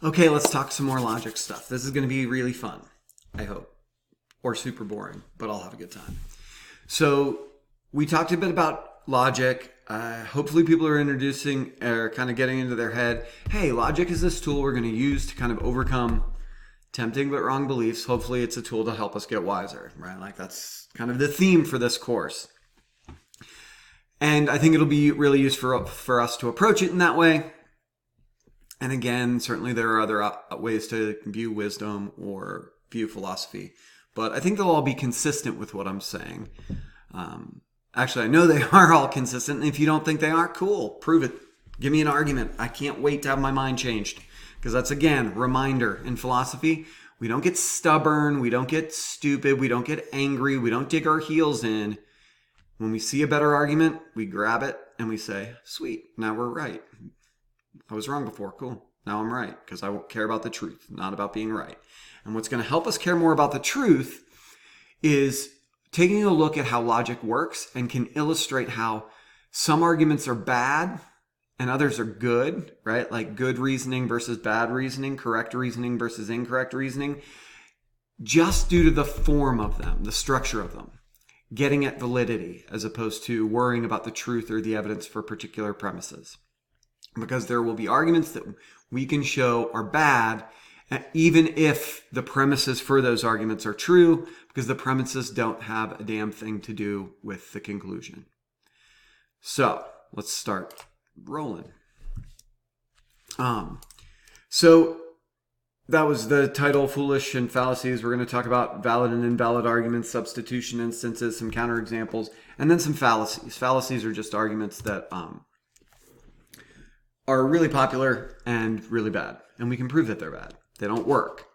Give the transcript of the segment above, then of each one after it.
Okay, let's talk some more logic stuff. This is going to be really fun, I hope. Or super boring, but I'll have a good time. So we talked a bit about logic. Hopefully people are introducing or kind of getting into their head, hey, logic is this tool we're going to use to kind of overcome tempting but wrong beliefs. Hopefully it's a tool to help us get wiser, right? Like that's kind of the theme for this course. And I think it'll be really useful for us to approach it in that way. And again, certainly there are other ways to view wisdom or view philosophy, but I think they'll all be consistent with what I'm saying. Actually, I know they are all consistent. And if you don't think they are, cool, prove it. Give me an argument. I can't wait to have my mind changed. Because that's, again, reminder in philosophy, we don't get stubborn, we don't get stupid, we don't get angry, we don't dig our heels in. When we see a better argument, we grab it and we say, sweet, now we're right. I was wrong before, cool. Now I'm right, because I care about the truth, not about being right. And what's going to help us care more about the truth is taking a look at how logic works and can illustrate how some arguments are bad and others are good, right? Like good reasoning versus bad reasoning, correct reasoning versus incorrect reasoning, just due to the form of them, the structure of them, getting at validity as opposed to worrying about the truth or the evidence for particular premises. Because there will be arguments that we can show are bad, even if the premises for those arguments are true, because the premises don't have a damn thing to do with the conclusion. So let's start rolling. So that was the title, Foolish and Fallacies. We're going to talk about valid and invalid arguments, substitution instances, some counterexamples, and then some fallacies. Fallacies are just arguments that are really popular and really bad. And we can prove that they're bad. They don't work.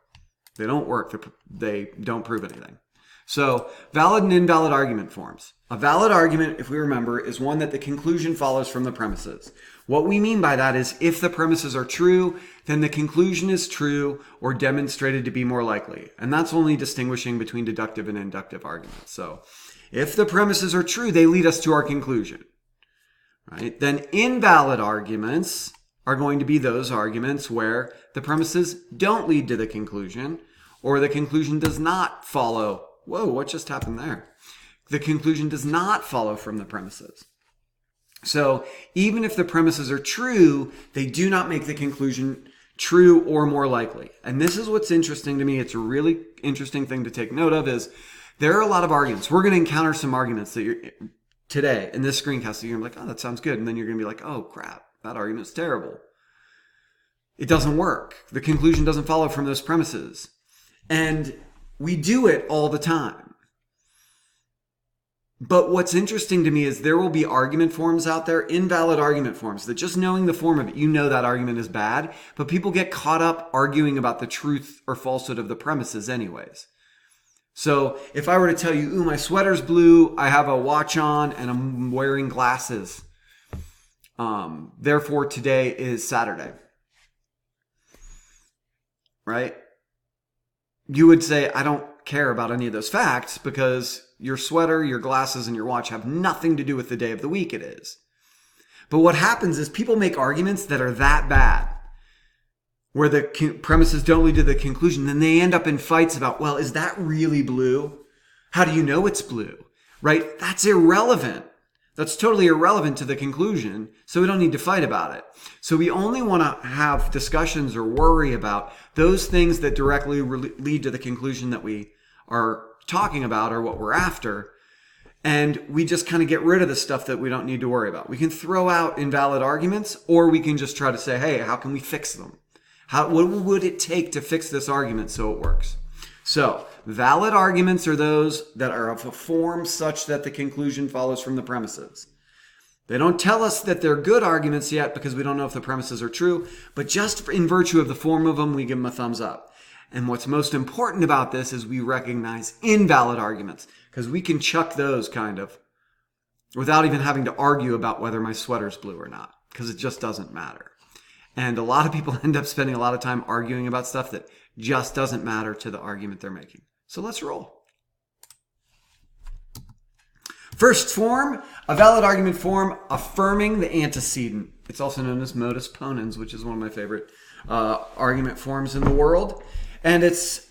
They don't work. They don't prove anything. So, valid and invalid argument forms. A valid argument, if we remember, is one that the conclusion follows from the premises. What we mean by that is if the premises are true, then the conclusion is true or demonstrated to be more likely. And that's only distinguishing between deductive and inductive arguments. So, if the premises are true, they lead us to our conclusion. Right? Then invalid arguments are going to be those arguments where the premises don't lead to the conclusion or the conclusion does not follow. Whoa, what just happened there? The conclusion does not follow from the premises. So even if the premises are true, they do not make the conclusion true or more likely. And this is what's interesting to me. It's a really interesting thing to take note of is there are a lot of arguments. We're going to encounter some arguments that today in this screencast, you're going to be like, oh, that sounds good. And then you're going to be like, oh, crap, that argument's terrible. It doesn't work. The conclusion doesn't follow from those premises. And we do it all the time. But what's interesting to me is there will be argument forms out there, invalid argument forms, that just knowing the form of it, you know that argument is bad, but people get caught up arguing about the truth or falsehood of the premises anyways. So if I were to tell you, ooh, my sweater's blue, I have a watch on, and I'm wearing glasses. Therefore, today is Saturday. Right? You would say, I don't care about any of those facts because your sweater, your glasses, and your watch have nothing to do with the day of the week it is. But what happens is people make arguments that are that bad, where the premises don't lead to the conclusion. Then they end up in fights about, well, is that really blue? How do you know it's blue? Right? That's irrelevant. That's totally irrelevant to the conclusion, so we don't need to fight about it. So we only want to have discussions or worry about those things that directly lead to the conclusion that we are talking about or what we're after. And we just kind of get rid of the stuff that we don't need to worry about. We can throw out invalid arguments, or we can just try to say, hey, how can we fix them? What would it take to fix this argument so it works? So, valid arguments are those that are of a form such that the conclusion follows from the premises. They don't tell us that they're good arguments yet because we don't know if the premises are true, but just in virtue of the form of them, we give them a thumbs up. And what's most important about this is we recognize invalid arguments because we can chuck those kind of without even having to argue about whether my sweater's blue or not, because it just doesn't matter. And a lot of people end up spending a lot of time arguing about stuff that just doesn't matter to the argument they're making. So let's roll. First form, a valid argument form, affirming the antecedent. It's also known as Modus Ponens, which is one of my favorite argument forms in the world. And it's,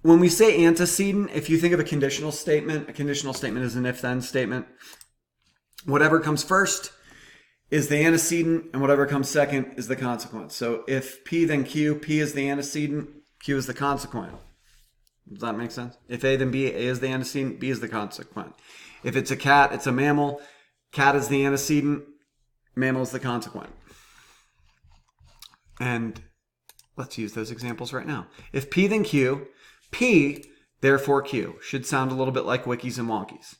when we say antecedent, if you think of a conditional statement is an if-then statement. Whatever comes first is the antecedent, and whatever comes second is the consequent. So if P then Q, P is the antecedent, Q is the consequent. Does that make sense? If A then B, A is the antecedent, B is the consequent. If it's a cat, it's a mammal. Cat is the antecedent, mammal is the consequent. And let's use those examples right now. If P then Q, P, therefore Q. Should sound a little bit like wikis and wonkies.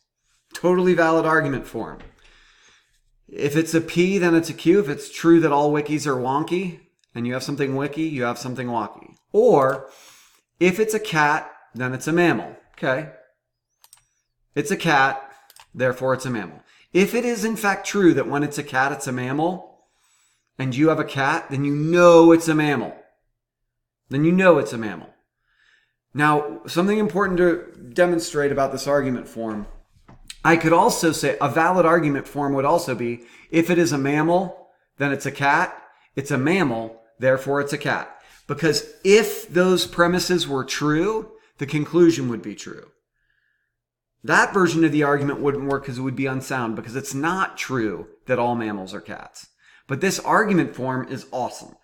Totally valid argument form. If it's a P, then it's a Q. If it's true that all wikis are wonky, and you have something wiki, you have something wonky. Or, if it's a cat, then it's a mammal. Okay? It's a cat, therefore it's a mammal. If it is in fact true that when it's a cat, it's a mammal, and you have a cat, then you know it's a mammal. Then you know it's a mammal. Now, something important to demonstrate about this argument form, I could also say a valid argument form would also be, if it is a mammal, then it's a cat. It's a mammal, therefore it's a cat. Because if those premises were true, the conclusion would be true. That version of the argument wouldn't work because it would be unsound, because it's not true that all mammals are cats. But this argument form is awesome.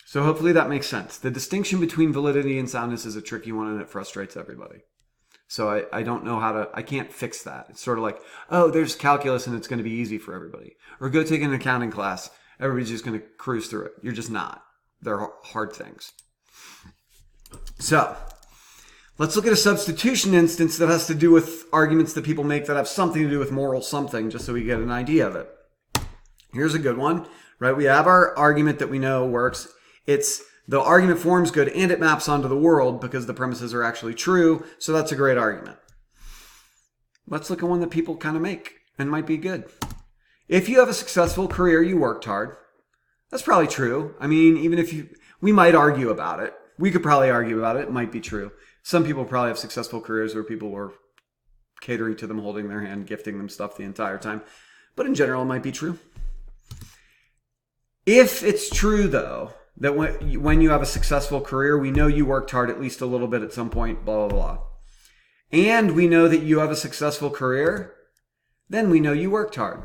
So hopefully that makes sense. The distinction between validity and soundness is a tricky one, and it frustrates everybody. So I don't know how to, I can't fix that. It's sort of like, oh, there's calculus and it's going to be easy for everybody. Or go take an accounting class. Everybody's just going to cruise through it. You're just not. They're hard things. So let's look at a substitution instance that has to do with arguments that people make that have something to do with moral something, just so we get an idea of it. Here's a good one, right? We have our argument that we know works. It's the argument form's good and it maps onto the world because the premises are actually true. So that's a great argument. Let's look at one that people kind of make and might be good. If you have a successful career, you worked hard. That's probably true. I mean, even if we might argue about it. We could probably argue about it. It might be true. Some people probably have successful careers where people were catering to them, holding their hand, gifting them stuff the entire time. But in general, it might be true. If it's true, though, that when you have a successful career, we know you worked hard at least a little bit at some point, blah, blah, blah. And we know that you have a successful career, then we know you worked hard.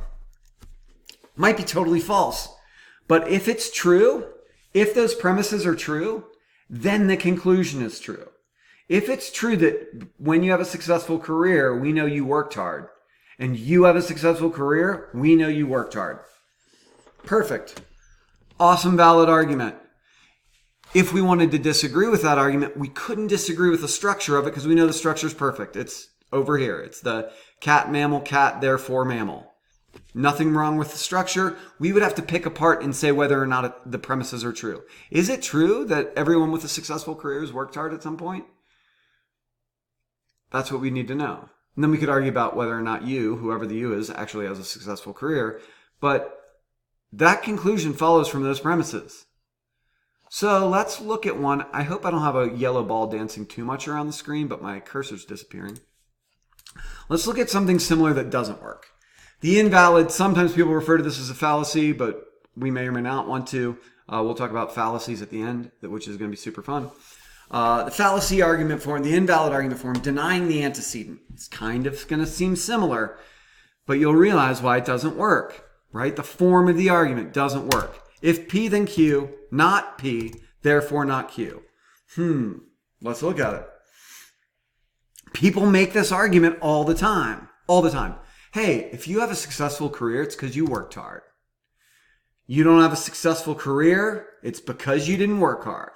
Might be totally false. But if it's true, if those premises are true, then the conclusion is true. If it's true that when you have a successful career, we know you worked hard, and you have a successful career, we know you worked hard. Perfect. Awesome, valid argument. If we wanted to disagree with that argument, we couldn't disagree with the structure of it because we know the structure is perfect. It's over here. It's the cat, mammal, cat, therefore mammal. Nothing wrong with the structure. We would have to pick apart and say whether or not the premises are true. Is it true that everyone with a successful career has worked hard at some point? That's what we need to know. And then we could argue about whether or not you, whoever the you is, actually has a successful career. But that conclusion follows from those premises. So let's look at one. I hope I don't have a yellow ball dancing too much around the screen, but my cursor's disappearing. Let's look at something similar that doesn't work. The invalid, sometimes people refer to this as a fallacy, but we may or may not want to. We'll talk about fallacies at the end, which is going to be super fun. The fallacy argument form, the invalid argument form, denying the antecedent. It's kind of going to seem similar, but you'll realize why it doesn't work, right? The form of the argument doesn't work. If P, then Q, not P, therefore not Q. Let's look at it. People make this argument all the time. All the time. Hey, if you have a successful career, it's because you worked hard. You don't have a successful career, it's because you didn't work hard.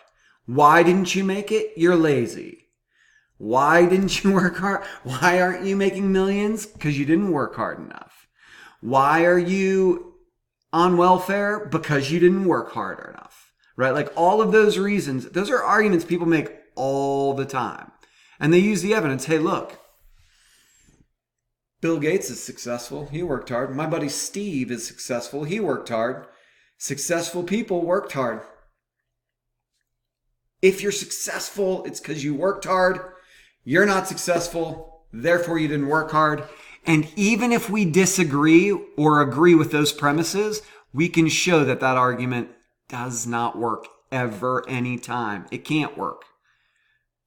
Why didn't you make it? You're lazy. Why didn't you work hard? Why aren't you making millions? Because you didn't work hard enough. Why are you on welfare? Because you didn't work hard enough, right? Like all of those reasons, those are arguments people make all the time. And they use the evidence. Hey, look, Bill Gates is successful. He worked hard. My buddy Steve is successful. He worked hard. Successful people worked hard. If you're successful, it's because you worked hard. You're not successful, therefore you didn't work hard. And even if we disagree or agree with those premises, we can show that that argument does not work ever, anytime. It can't work.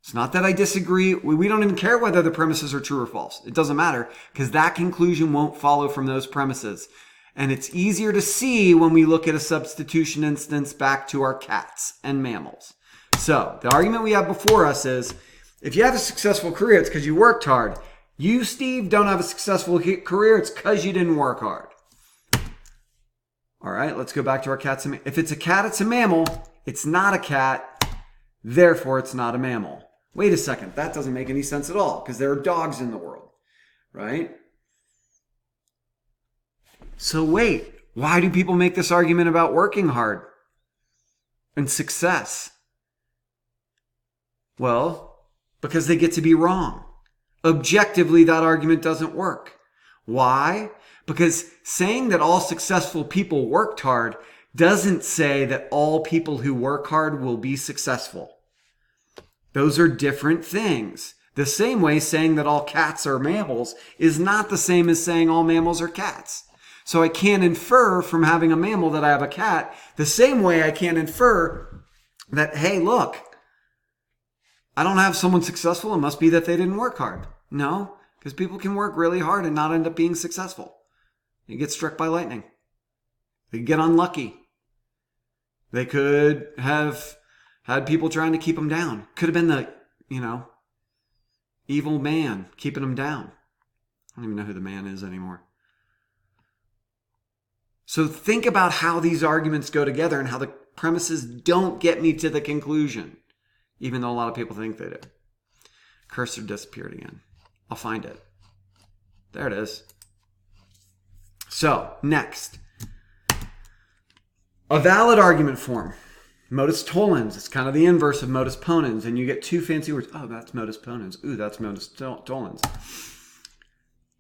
It's not that I disagree. We don't even care whether the premises are true or false. It doesn't matter because that conclusion won't follow from those premises. And it's easier to see when we look at a substitution instance back to our cats and mammals. So the argument we have before us is if you have a successful career, it's because you worked hard. You, Steve, don't have a successful career. It's because you didn't work hard. All right, let's go back to our cats. If it's a cat, it's a mammal. It's not a cat. Therefore, it's not a mammal. Wait a second. That doesn't make any sense at all because there are dogs in the world, right? So wait, why do people make this argument about working hard and success? Well, because they get to be wrong. Objectively, that argument doesn't work. Why? Because saying that all successful people worked hard doesn't say that all people who work hard will be successful. Those are different things. The same way saying that all cats are mammals is not the same as saying all mammals are cats. So I can't infer from having a mammal that I have a cat the same way I can't infer that, hey, look, I don't have someone successful. It must be that they didn't work hard. No, because people can work really hard and not end up being successful. They get struck by lightning. They get unlucky. They could have had people trying to keep them down. Could have been the, evil man keeping them down. I don't even know who the man is anymore. So think about how these arguments go together and how the premises don't get me to the conclusion, even though a lot of people think they do. Cursor disappeared again. I'll find it. There it is. So, next. A valid argument form. Modus Tollens. It's kind of the inverse of Modus Ponens. And you get two fancy words. Oh, that's Modus Ponens. Ooh, that's Modus Tollens.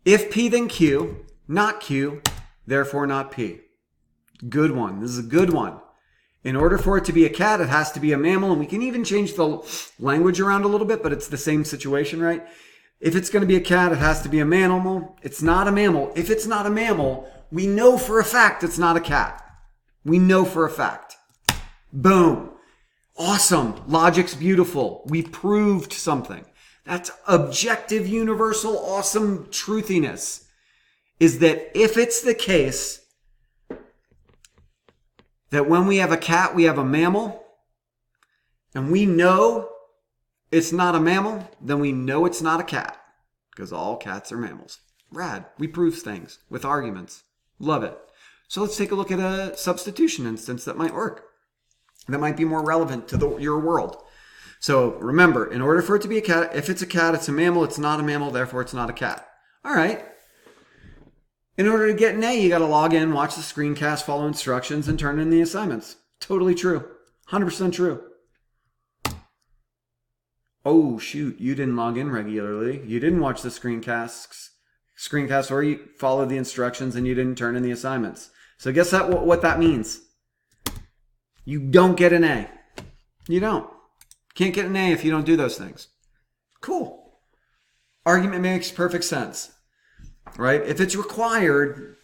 If P, then Q. Not Q. Therefore not P. Good one. This is a good one. In order for it to be a cat, it has to be a mammal. And we can even change the language around a little bit, but it's the same situation, right? If it's going to be a cat, it has to be a mammal. It's not a mammal. If it's not a mammal, we know for a fact it's not a cat. We know for a fact. Boom. Awesome. Logic's beautiful. We proved something. That's objective, universal, awesome truthiness. Is that if it's the case that when we have a cat, we have a mammal, and we know it's not a mammal, then we know it's not a cat, because all cats are mammals. Rad. We prove things with arguments. Love it. So let's take a look at a substitution instance that might work, that might be more relevant to your world. So remember, in order for it to be a cat, if it's a cat, it's a mammal, it's not a mammal, therefore it's not a cat. All right. In order to get an A, you got to log in, watch the screencast, follow instructions, and turn in the assignments. Totally true. 100% true. Oh, shoot. You didn't log in regularly. You didn't watch the screencasts, or you followed the instructions, and you didn't turn in the assignments. So guess what that means? You don't get an A. You don't. Can't get an A if you don't do those things. Cool. Argument makes perfect sense. Right? If it's required,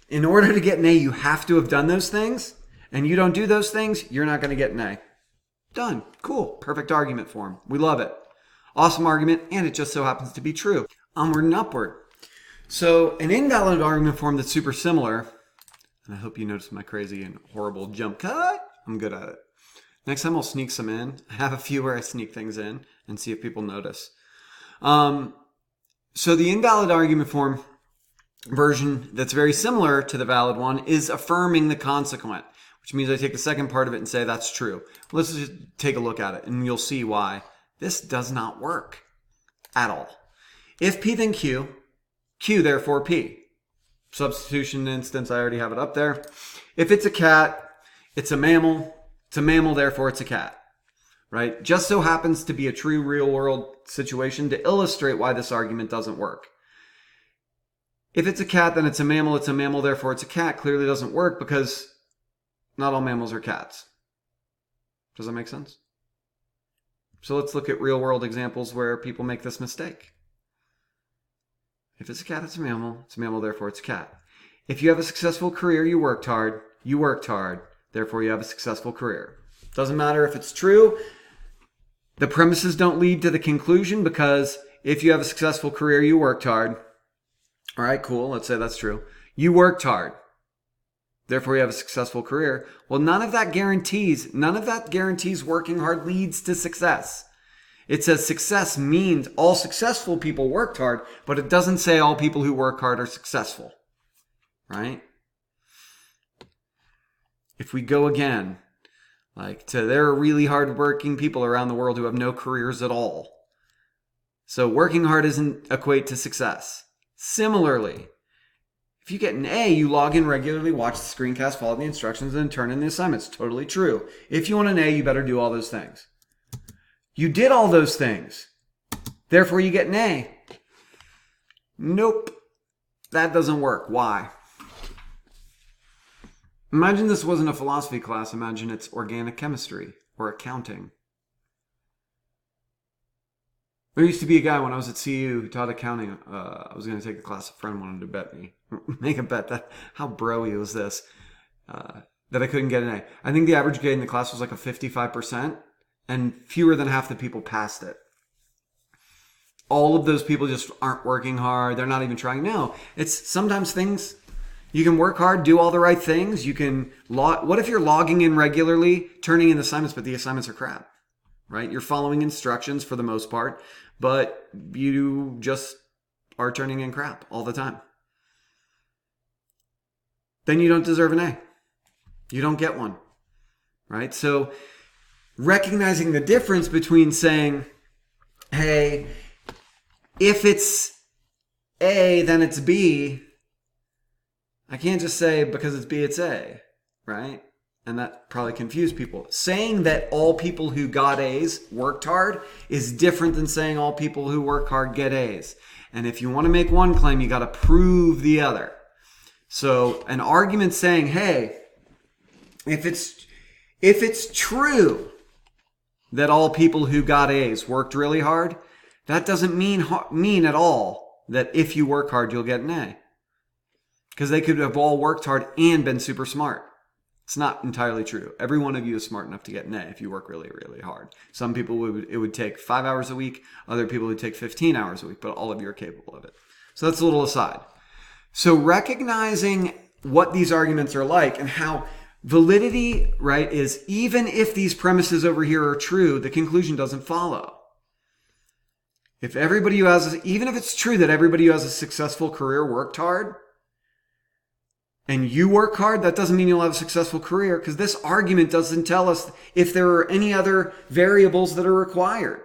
in order to get an A, you have to have done those things, and you don't do those things, you're not going to get an A. Done. Cool. Perfect argument form. We love it. Awesome argument, and it just so happens to be true. Onward and upward. So an invalid argument form that's super similar, and I hope you notice my crazy and horrible jump cut. I'm good at it. Next time I'll sneak some in. I have a few where I sneak things in and see if people notice. So the invalid argument form version that's very similar to the valid one is affirming the consequent, which means I take the second part of it and say that's true. Let's just take a look at it and you'll see why this does not work at all. If P, then Q. Q, therefore P. Substitution instance, I already have it up there. If it's a cat, it's a mammal. It's a mammal, therefore it's a cat. Right? Just so happens to be a true real world situation to illustrate why this argument doesn't work. If it's a cat, then it's a mammal, therefore it's a cat. Clearly doesn't work because not all mammals are cats. Does that make sense? So let's look at real world examples where people make this mistake. If it's a cat, it's a mammal, therefore it's a cat. If you have a successful career, you worked hard, Therefore, you have a successful career. Doesn't matter if it's true. The premises don't lead to the conclusion because if you have a successful career, you worked hard. All right, cool. Let's say that's true. You worked hard. Therefore, you have a successful career. Well, none of that guarantees working hard leads to success. It says success means all successful people worked hard, but it doesn't say all people who work hard are successful, right? If we go again, there are really hardworking people around the world who have no careers at all. So working hard doesn't equate to success. Similarly, if you get an A, you log in regularly, watch the screencast, follow the instructions, and then turn in the assignments. Totally true. If you want an A, you better do all those things. You did all those things. Therefore, you get an A. Nope. That doesn't work. Why? Imagine this wasn't a philosophy class. Imagine it's organic chemistry or accounting. There used to be a guy when I was at CU who taught accounting. I was going to take the class. A friend wanted to bet me. Make a bet that how bro-y was this. That I couldn't get an A. I think the average grade in the class was like a 55%. And fewer than half the people passed it. All of those people just aren't working hard. They're not even trying. No, it's sometimes things, you can work hard, do all the right things. You can what if you're logging in regularly, turning in assignments, but the assignments are crap, right? You're following instructions for the most part, but you just are turning in crap all the time. Then you don't deserve an A. You don't get one, right? So recognizing the difference between saying, hey, if it's A, then it's B. I can't just say because it's B, it's A, right? And that probably confused people. Saying that all people who got A's worked hard is different than saying all people who work hard get A's. And if you want to make one claim, you got to prove the other. So an argument saying, hey, if it's true that all people who got A's worked really hard, that doesn't mean at all that if you work hard, you'll get an A. Because they could have all worked hard and been super smart. It's not entirely true. Every one of you is smart enough to get an A if you work really, really hard. Some people it would take 5 hours a week. Other people would take 15 hours a week, but all of you are capable of it. So that's a little aside. So recognizing what these arguments are like and how validity, right, is even if these premises over here are true, the conclusion doesn't follow. Even if it's true that everybody who has a successful career worked hard, and you work hard, that doesn't mean you'll have a successful career, because this argument doesn't tell us if there are any other variables that are required.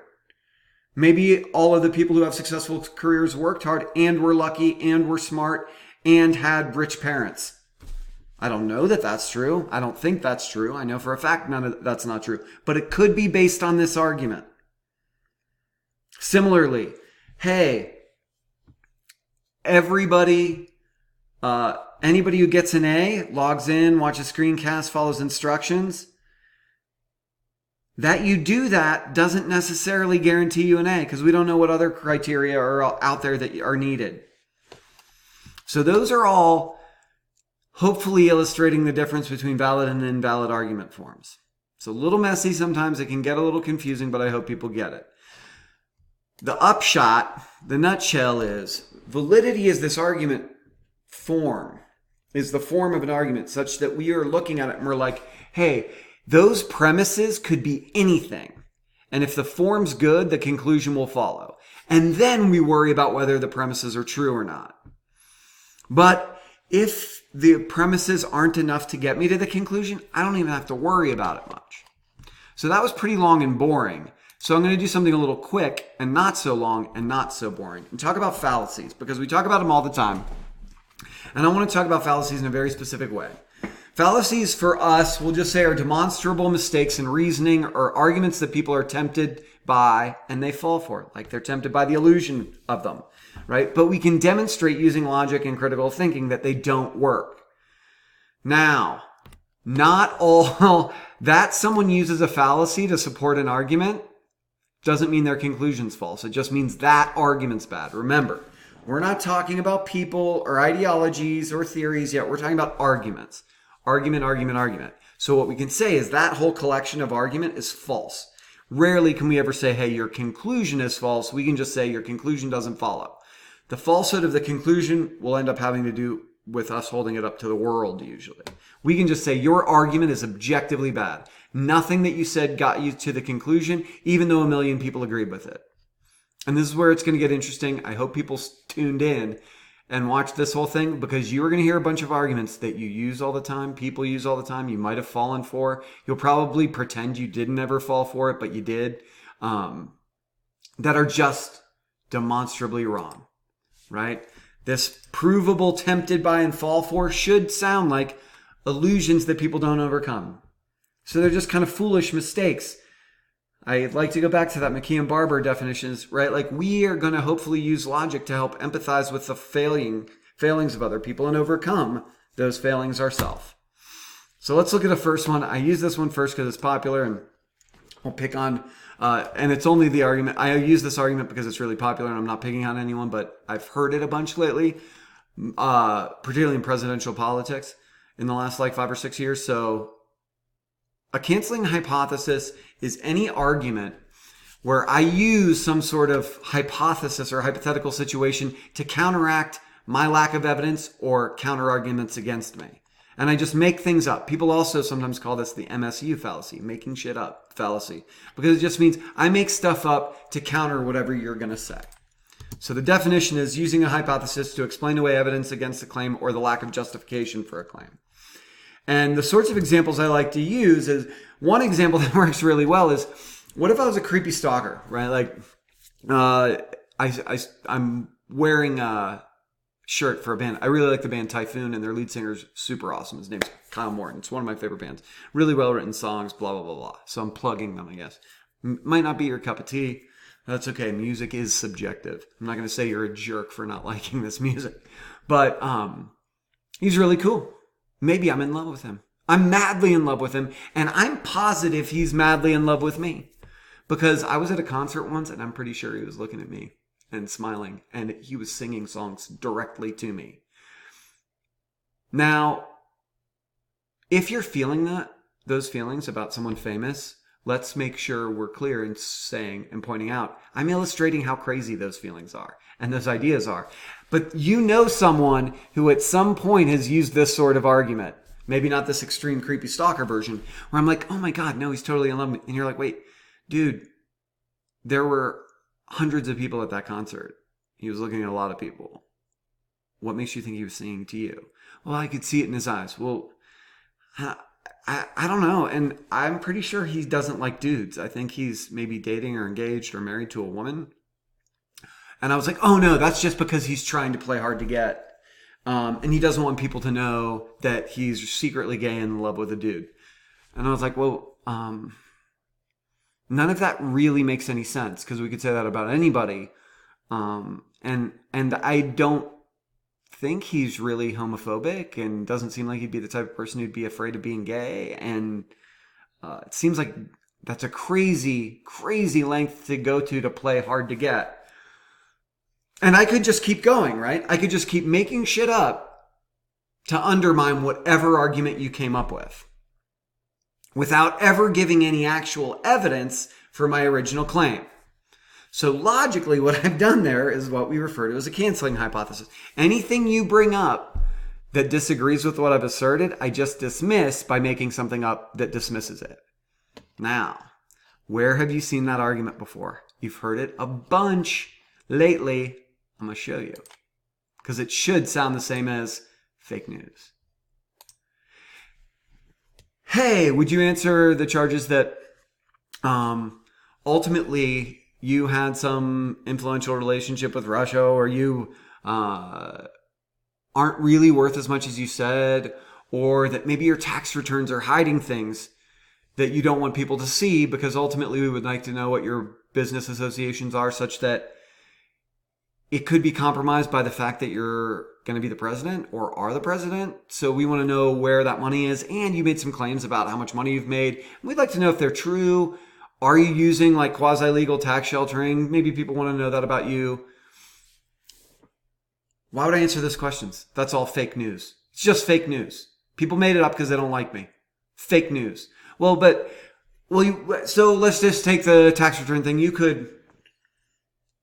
Maybe all of the people who have successful careers worked hard and were lucky and were smart and had rich parents. I don't know that that's true. I don't think that's true. I know for a fact that's not true. But it could be based on this argument. Similarly, hey, anybody who gets an A, logs in, watches screencast, follows instructions, that you do that doesn't necessarily guarantee you an A, because we don't know what other criteria are out there that are needed. So those are all hopefully illustrating the difference between valid and invalid argument forms. It's a little messy sometimes. It can get a little confusing, but I hope people get it. The upshot, the nutshell is, validity is this argument form, is the form of an argument such that we are looking at it and we're like, hey, those premises could be anything. And if the form's good, the conclusion will follow. And then we worry about whether the premises are true or not. But if the premises aren't enough to get me to the conclusion, I don't even have to worry about it much. So that was pretty long and boring. So I'm going to do something a little quick and not so long and not so boring and talk about fallacies, because we talk about them all the time. And I want to talk about fallacies in a very specific way. Fallacies for us, we'll just say, are demonstrable mistakes in reasoning or arguments that people are tempted by and they fall for it. Like they're tempted by the illusion of them, right? But we can demonstrate using logic and critical thinking that they don't work. Now, not all that someone uses a fallacy to support an argument doesn't mean their conclusion's false. It just means that argument's bad. Remember, we're not talking about people or ideologies or theories yet. We're talking about arguments. Argument. So what we can say is that whole collection of argument is false. Rarely can we ever say, hey, your conclusion is false. We can just say your conclusion doesn't follow. The falsehood of the conclusion will end up having to do with us holding it up to the world usually. We can just say your argument is objectively bad. Nothing that you said got you to the conclusion, even though a million people agreed with it. And this is where it's going to get interesting. I hope people tuned in and watched this whole thing, because you are going to hear a bunch of arguments that you use all the time, people use all the time, you might have fallen for. You'll probably pretend you didn't ever fall for it, but you did, that are just demonstrably wrong, right? This provable, tempted by, and fall for should sound like illusions that people don't overcome. So they're just kind of foolish mistakes. I like to go back to that McKee and Barber definitions, right? Like, we are going to hopefully use logic to help empathize with the failings of other people and overcome those failings ourselves. So let's look at the first one. I use this one first because it's popular, and I'll pick on, and it's only the argument. I use this argument because it's really popular, and I'm not picking on anyone, but I've heard it a bunch lately, particularly in presidential politics in the last 5 or 6 years. So a canceling hypothesis is any argument where I use some sort of hypothesis or hypothetical situation to counteract my lack of evidence or counter arguments against me. And I just make things up. People also sometimes call this the MSU fallacy, making shit up fallacy, because it just means I make stuff up to counter whatever you're going to say. So the definition is using a hypothesis to explain away evidence against a claim or the lack of justification for a claim. And the sorts of examples I like to use is, one example that works really well is, what if I was a creepy stalker, right? Like, I'm wearing a shirt for a band. I really like the band Typhoon, and their lead singer's super awesome. His name's Kyle Morton. It's one of my favorite bands. Really well-written songs, blah, blah, blah, blah. So I'm plugging them, I guess. Might not be your cup of tea. That's okay. Music is subjective. I'm not going to say you're a jerk for not liking this music. But he's really cool. Maybe I'm in love with him. I'm madly in love with him. And I'm positive he's madly in love with me. Because I was at a concert once, and I'm pretty sure he was looking at me and smiling. And he was singing songs directly to me. Now, if you're feeling those feelings about someone famous, let's make sure we're clear in saying and pointing out, I'm illustrating how crazy those feelings are and those ideas are. But you know someone who at some point has used this sort of argument. Maybe not this extreme creepy stalker version, where I'm like, oh my God, no, he's totally in love with me. And you're like, wait, dude, there were hundreds of people at that concert. He was looking at a lot of people. What makes you think he was singing to you? Well, I could see it in his eyes. Well, I don't know. And I'm pretty sure he doesn't like dudes. I think he's maybe dating or engaged or married to a woman. And I was like, oh no, that's just because he's trying to play hard to get. And he doesn't want people to know that he's secretly gay and in love with a dude. And I was like, well, none of that really makes any sense, because we could say that about anybody. And I don't think he's really homophobic, and doesn't seem like he'd be the type of person who'd be afraid of being gay. And it seems like that's a crazy, crazy length to go to play hard to get. And I could just keep going, right? I could just keep making shit up to undermine whatever argument you came up with, without ever giving any actual evidence for my original claim. So logically, what I've done there is what we refer to as a canceling hypothesis. Anything you bring up that disagrees with what I've asserted, I just dismiss by making something up that dismisses it. Now, where have you seen that argument before? You've heard it a bunch lately. I'm going to show you, because it should sound the same as fake news. Hey, would you answer the charges that ultimately you had some influential relationship with Russia, or you aren't really worth as much as you said, or that maybe your tax returns are hiding things that you don't want people to see, because ultimately we would like to know what your business associations are, such that it could be compromised by the fact that you're going to be the president or are the president. So we want to know where that money is. And you made some claims about how much money you've made. We'd like to know if they're true. Are you using like quasi-legal tax sheltering? Maybe people want to know that about you. Why would I answer those questions? That's all fake news. It's just fake news. People made it up because they don't like me. fake news. So let's just take the tax return thing. You could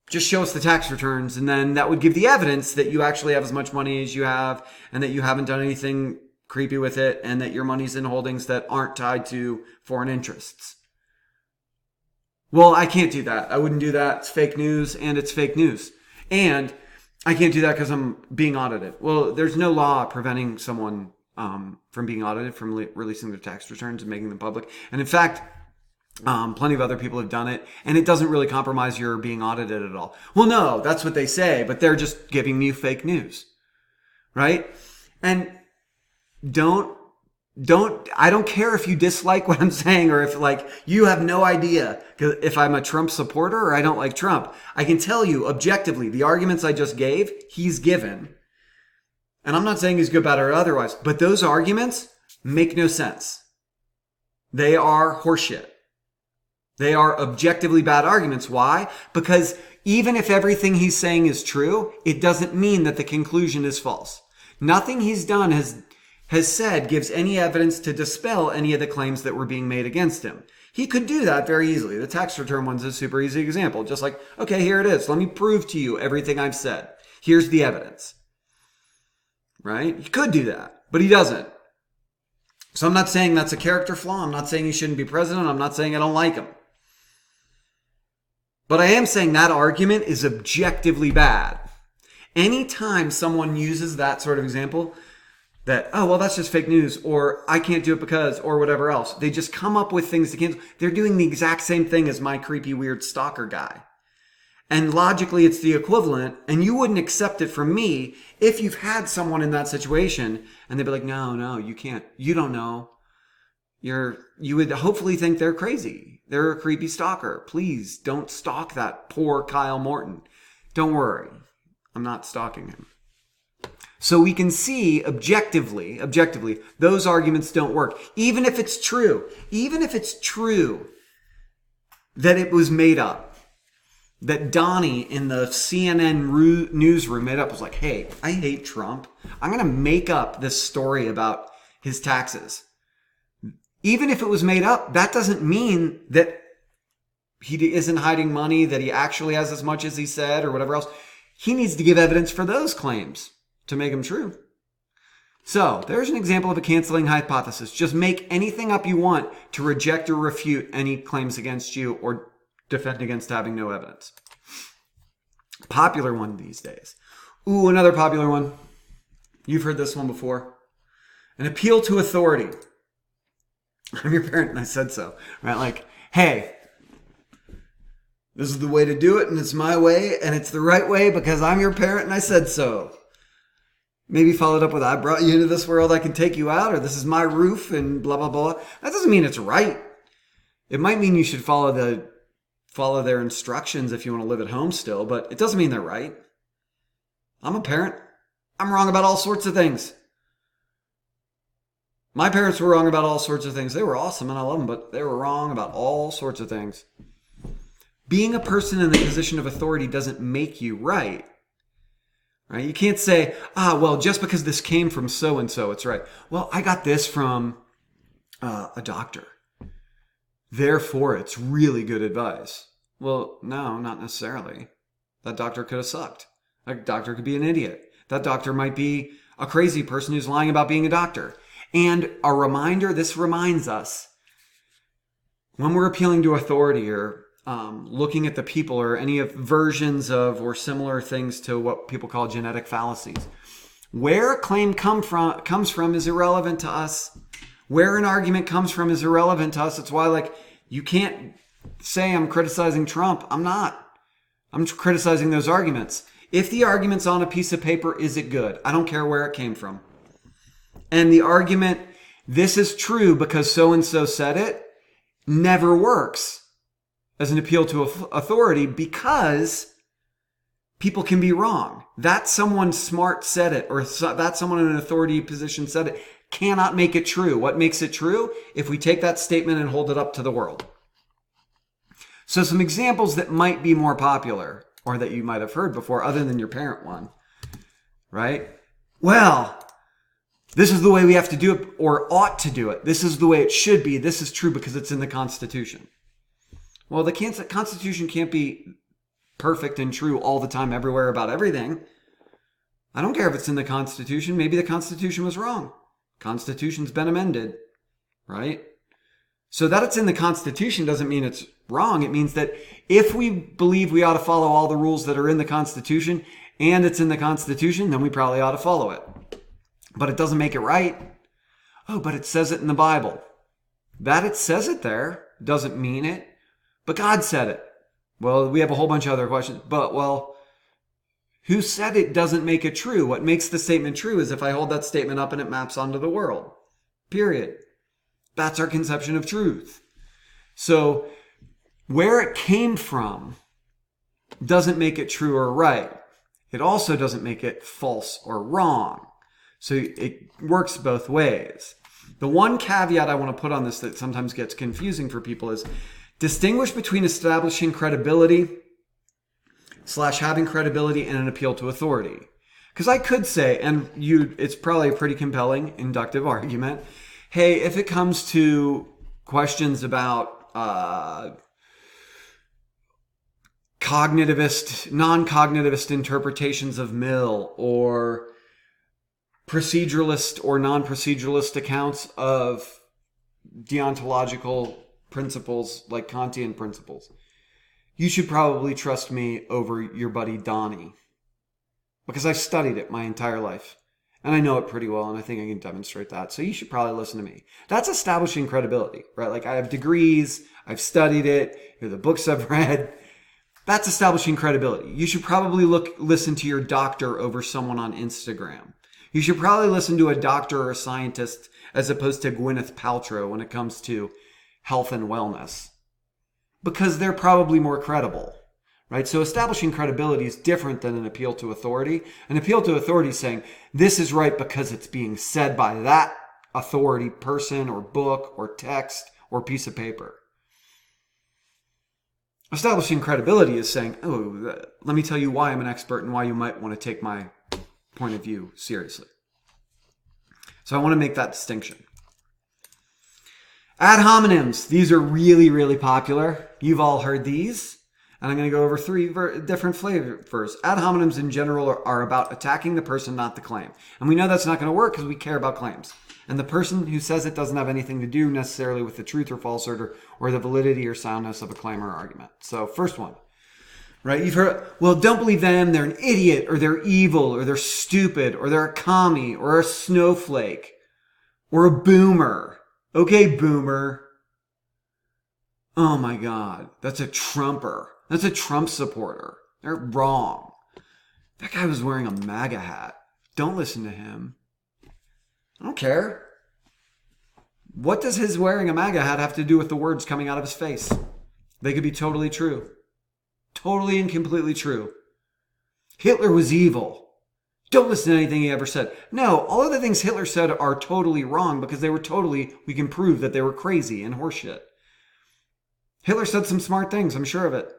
just show us the tax returns, and then that would give the evidence that you actually have as much money as you have, and that you haven't done anything creepy with it, and that your money's in holdings that aren't tied to foreign interests. Well, I can't do that. I wouldn't do that. It's fake news, and it's fake news. And I can't do that because I'm being audited. Well, there's no law preventing someone from being audited, from releasing their tax returns and making them public. And in fact, plenty of other people have done it, and it doesn't really compromise your being audited at all. Well, no, that's what they say, but they're just giving me fake news, right? And I don't care if you dislike what I'm saying, or if you have no idea if I'm a Trump supporter or I don't like Trump. I can tell you objectively, the arguments I just gave, he's given. And I'm not saying he's good, bad, or otherwise, but those arguments make no sense. They are horseshit. They are objectively bad arguments. Why? Because even if everything he's saying is true, it doesn't mean that the conclusion is false. Nothing he's done has said gives any evidence to dispel any of the claims that were being made against him. He could do that very easily. The tax return one's a super easy example. Just like, okay, here it is. Let me prove to you everything I've said. Here's the evidence. Right? He could do that, but he doesn't. So I'm not saying that's a character flaw. I'm not saying he shouldn't be president. I'm not saying I don't like him. But I am saying that argument is objectively bad. Anytime someone uses that sort of example, that, oh, well, that's just fake news, or I can't do it because, or whatever else, they just come up with things to cancel. They're doing the exact same thing as my creepy, weird stalker guy. And logically, it's the equivalent, and you wouldn't accept it from me if you've had someone in that situation, and they'd be like, no, you can't. You don't know. You would hopefully think they're crazy. They're a creepy stalker. Please don't stalk that poor Kyle Morton. Don't worry. I'm not stalking him. So we can see objectively, those arguments don't work. Even if it's true that it was made up, that Donnie in the CNN newsroom made up, was like, hey, I hate Trump. I'm going to make up this story about his taxes. Even if it was made up, that doesn't mean that he isn't hiding money, that he actually has as much as he said, or whatever else. He needs to give evidence for those claims to make them true. So there's an example of a canceling hypothesis. Just make anything up you want to reject or refute any claims against you, or defend against having no evidence. Popular one these days. Ooh, another popular one. You've heard this one before. An appeal to authority. I'm your parent and I said so. Right? Like, hey, this is the way to do it, and it's my way, and it's the right way because I'm your parent and I said so. Maybe followed up with, I brought you into this world, I can take you out, or this is my roof, and blah, blah, blah. That doesn't mean it's right. It might mean you should follow their instructions if you want to live at home still, but it doesn't mean they're right. I'm a parent. I'm wrong about all sorts of things. My parents were wrong about all sorts of things. They were awesome and I love them, but they were wrong about all sorts of things. Being a person in the position of authority doesn't make you right. Right? You can't say, well, just because this came from so-and-so, it's right. Well, I got this from a doctor. Therefore, it's really good advice. Well, no, not necessarily. That doctor could have sucked. That doctor could be an idiot. That doctor might be a crazy person who's lying about being a doctor. And a reminder, this reminds us, when we're appealing to authority or looking at the people or any of versions of or similar things to what people call genetic fallacies, where a claim comes from is irrelevant to us. Where an argument comes from is irrelevant to us. It's why, you can't say I'm criticizing Trump. I'm not. I'm criticizing those arguments. If the argument's on a piece of paper, is it good? I don't care where it came from. And the argument, this is true because so-and-so said it, never works as an appeal to authority because people can be wrong. That someone smart said it, or that someone in an authority position said it, cannot make it true. What makes it true? If we take that statement and hold it up to the world. So some examples that might be more popular, or that you might have heard before, other than your parent one, right? Well, This is the way we have to do it or ought to do it. This is the way it should be. This is true because it's in the Constitution. Well, the Constitution can't be perfect and true all the time, everywhere, about everything. I don't care if it's in the Constitution. Maybe the Constitution was wrong. Constitution's been amended, right? So that it's in the Constitution doesn't mean it's wrong. It means that if we believe we ought to follow all the rules that are in the Constitution and it's in the Constitution, then we probably ought to follow it. But it doesn't make it right. Oh, but it says it in the Bible. That it says it there doesn't mean it. But God said it. Well, we have a whole bunch of other questions. But, well, who said it doesn't make it true? What makes the statement true is if I hold that statement up and it maps onto the world. Period. That's our conception of truth. So, where it came from doesn't make it true or right. It also doesn't make it false or wrong. So it works both ways. The one caveat I want to put on this that sometimes gets confusing for people is distinguish between establishing credibility / having credibility and an appeal to authority. Because I could say, and it's probably a pretty compelling inductive argument, hey, if it comes to questions about non-cognitivist interpretations of Mill or proceduralist or non-proceduralist accounts of deontological principles like Kantian principles, you should probably trust me over your buddy Donnie. Because I've studied it my entire life. And I know it pretty well, and I think I can demonstrate that. So you should probably listen to me. That's establishing credibility, right? Like I have degrees, I've studied it, here are the books I've read. That's establishing credibility. You should probably listen to your doctor over someone on Instagram. You should probably listen to a doctor or a scientist as opposed to Gwyneth Paltrow when it comes to health and wellness. Because they're probably more credible, right? So establishing credibility is different than an appeal to authority. An appeal to authority is saying, this is right because it's being said by that authority person or book or text or piece of paper. Establishing credibility is saying, oh, let me tell you why I'm an expert and why you might want to take my point of view seriously. So I want to make that distinction. Ad hominems. These are really, really popular. You've all heard these. And I'm going to go over three different flavors. Ad hominems in general are about attacking the person, not the claim. And we know that's not going to work because we care about claims. And the person who says it doesn't have anything to do necessarily with the truth or falsehood or the validity or soundness of a claim or argument. So first one. Right? You've heard, well, don't believe them. They're an idiot or they're evil or they're stupid or they're a commie or a snowflake or a boomer. Okay, boomer. Oh my God. That's a Trumper. That's a Trump supporter. They're wrong. That guy was wearing a MAGA hat. Don't listen to him. I don't care. What does his wearing a MAGA hat have to do with the words coming out of his face? They could be totally true. Totally and completely true. Hitler was evil. Don't listen to anything he ever said. No, all of the things Hitler said are totally wrong because we can prove that they were crazy and horseshit. Hitler said some smart things, I'm sure of it.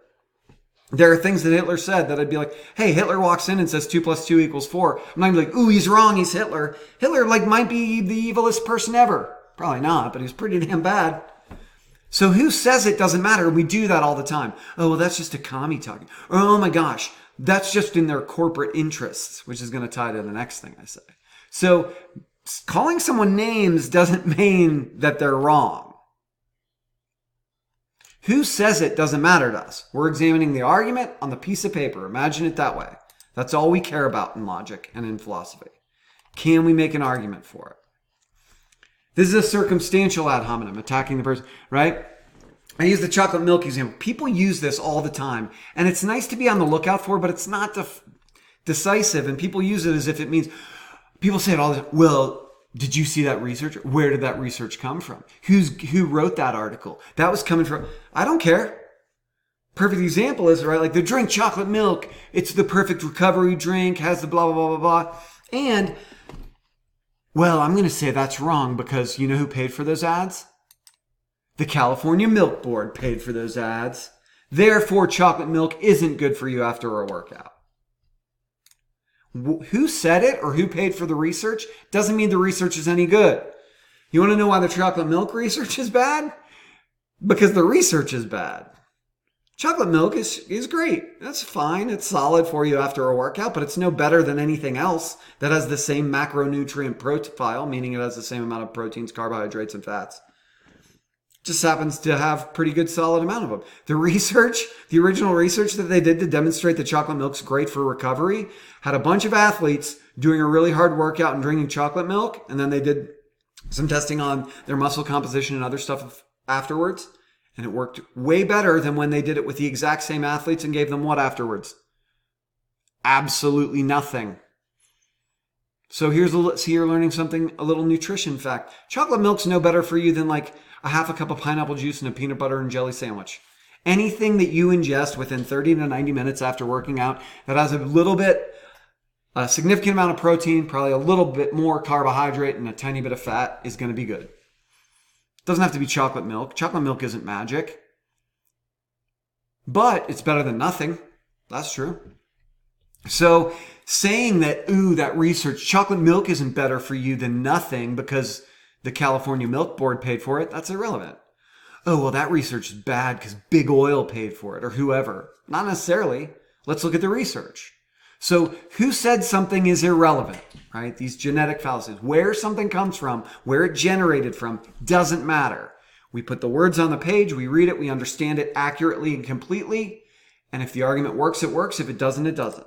There are things that Hitler said that I'd be like, hey, Hitler walks in and says 2 + 2 = 4. I'm not going to be like, ooh, he's wrong, he's Hitler. Hitler might be the evilest person ever. Probably not, but he was pretty damn bad. So who says it doesn't matter? We do that all the time. Oh, well, that's just a commie talking. Or, oh my gosh, that's just in their corporate interests, which is going to tie to the next thing I say. So calling someone names doesn't mean that they're wrong. Who says it doesn't matter to us. We're examining the argument on the piece of paper. Imagine it that way. That's all we care about in logic and in philosophy. Can we make an argument for it? This is a circumstantial ad hominem, attacking the person, right? I use the chocolate milk example. People use this all the time, and it's nice to be on the lookout for, but it's not decisive, and people use it as if it means, people say it all the time, well, did you see that research? Where did that research come from? Who wrote that article? That was coming from, I don't care. Perfect example is, right, like the drink chocolate milk. It's the perfect recovery drink, has the blah, blah, blah, blah, blah. And, well, I'm going to say that's wrong because you know who paid for those ads? The California Milk Board paid for those ads. Therefore, chocolate milk isn't good for you after a workout. Who said it or who paid for the research doesn't mean the research is any good. You want to know why the chocolate milk research is bad? Because the research is bad. Chocolate milk is great. That's fine. It's solid for you after a workout, but it's no better than anything else that has the same macronutrient profile, meaning it has the same amount of proteins, carbohydrates, and fats. Just happens to have pretty good solid amount of them. The original research that they did to demonstrate that chocolate milk's great for recovery, had a bunch of athletes doing a really hard workout and drinking chocolate milk, and then they did some testing on their muscle composition and other stuff afterwards, and it worked way better than when they did it with the exact same athletes and gave them what afterwards? Absolutely nothing. So you're learning something, a little nutrition fact. Chocolate milk's no better for you than like a half a cup of pineapple juice and a peanut butter and jelly sandwich. Anything that you ingest within 30 to 90 minutes after working out that has a significant amount of protein, probably a little bit more carbohydrate and a tiny bit of fat is going to be good. It doesn't have to be chocolate milk. Chocolate milk isn't magic. But it's better than nothing. That's true. So saying that, that research, chocolate milk isn't better for you than nothing because the California Milk Board paid for it, that's irrelevant. Oh, well, that research is bad because big oil paid for it or whoever. Not necessarily. Let's look at the research. So who said something is irrelevant, right? These genetic fallacies. Where something comes from, where it generated from, doesn't matter. We put the words on the page, we read it, we understand it accurately and completely. And if the argument works, it works. If it doesn't, it doesn't.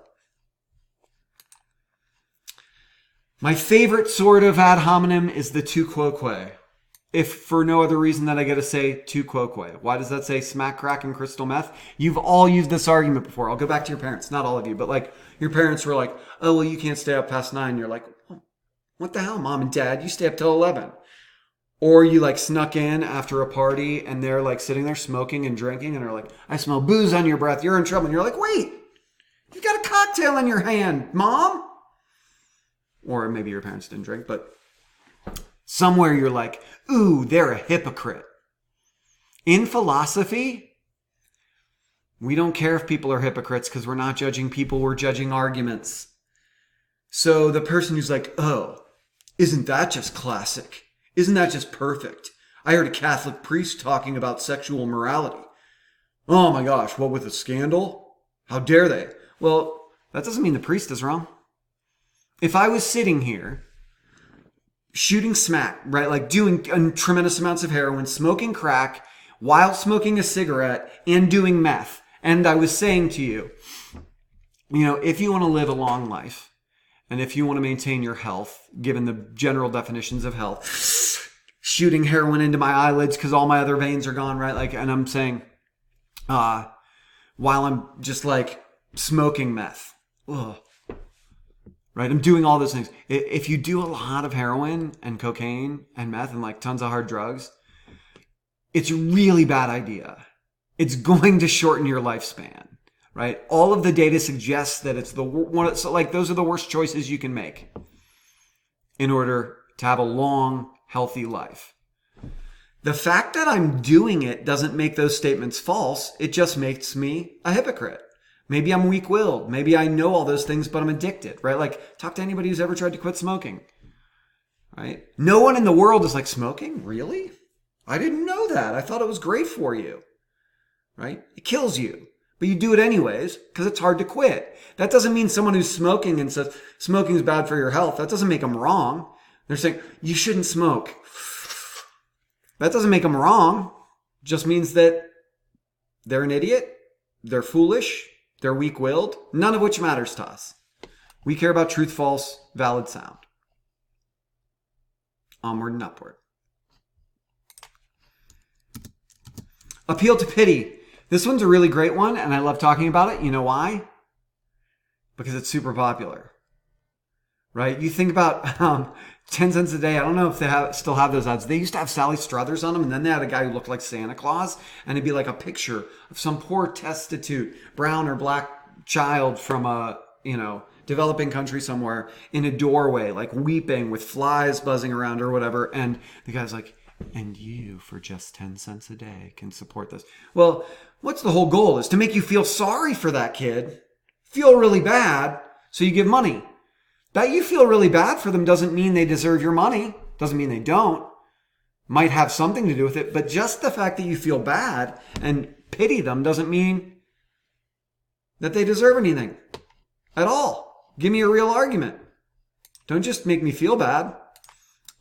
My favorite sort of ad hominem is the tu quoque. If for no other reason that I get to say tu quoque. Why does that say smack, crack, and crystal meth? You've all used this argument before. I'll go back to your parents. Not all of you, but like your parents were like, oh, well, you can't stay up past 9. You're like, what the hell, mom and dad? You stay up till 11. Or you like snuck in after a party and they're like sitting there smoking and drinking and they're like, I smell booze on your breath. You're in trouble. And you're like, wait, you got a cocktail in your hand, mom. Or maybe your parents didn't drink, but somewhere you're like, ooh, they're a hypocrite. In philosophy, we don't care if people are hypocrites because we're not judging people, we're judging arguments. So the person who's like, oh, isn't that just classic? Isn't that just perfect? I heard a Catholic priest talking about sexual morality. Oh my gosh, what with a scandal? How dare they? Well, that doesn't mean the priest is wrong. If I was sitting here shooting smack, right, like doing tremendous amounts of heroin, smoking crack, while smoking a cigarette and doing meth, and I was saying to you, if you want to live a long life and if you want to maintain your health, given the general definitions of health, shooting heroin into my eyelids because all my other veins are gone, right? Like, and I'm saying, while I'm just like smoking meth, ugh. Right? I'm doing all those things. If you do a lot of heroin and cocaine and meth and like tons of hard drugs, it's a really bad idea. It's going to shorten your lifespan, right? All of the data suggests that it's so like those are the worst choices you can make in order to have a long, healthy life. The fact that I'm doing it doesn't make those statements false. It just makes me a hypocrite. Maybe I'm weak-willed. Maybe I know all those things, but I'm addicted, right? Like, talk to anybody who's ever tried to quit smoking, right? No one in the world is like, smoking? Really? I didn't know that. I thought it was great for you, right? It kills you, but you do it anyways because it's hard to quit. That doesn't mean someone who's smoking and says smoking is bad for your health. That doesn't make them wrong. They're saying, you shouldn't smoke. That doesn't make them wrong. It just means that they're an idiot. They're foolish. They're weak-willed, none of which matters to us. We care about truth, false, valid, sound. Onward and upward. Appeal to pity. This one's a really great one, and I love talking about it. You know why? Because it's super popular. Right? You think about 10 cents a day. I don't know if they still have those ads. They used to have Sally Struthers on them, and then they had a guy who looked like Santa Claus, and it'd be like a picture of some poor destitute brown or black child from a, developing country somewhere in a doorway, like weeping with flies buzzing around or whatever. And the guy's like, and you, for just 10 cents a day, can support this. Well, what's the whole goal? Is to make you feel sorry for that kid, feel really bad, so you give money. That you feel really bad for them doesn't mean they deserve your money. Doesn't mean they don't. Might have something to do with it, but just the fact that you feel bad and pity them doesn't mean that they deserve anything at all. Give me a real argument. Don't just make me feel bad.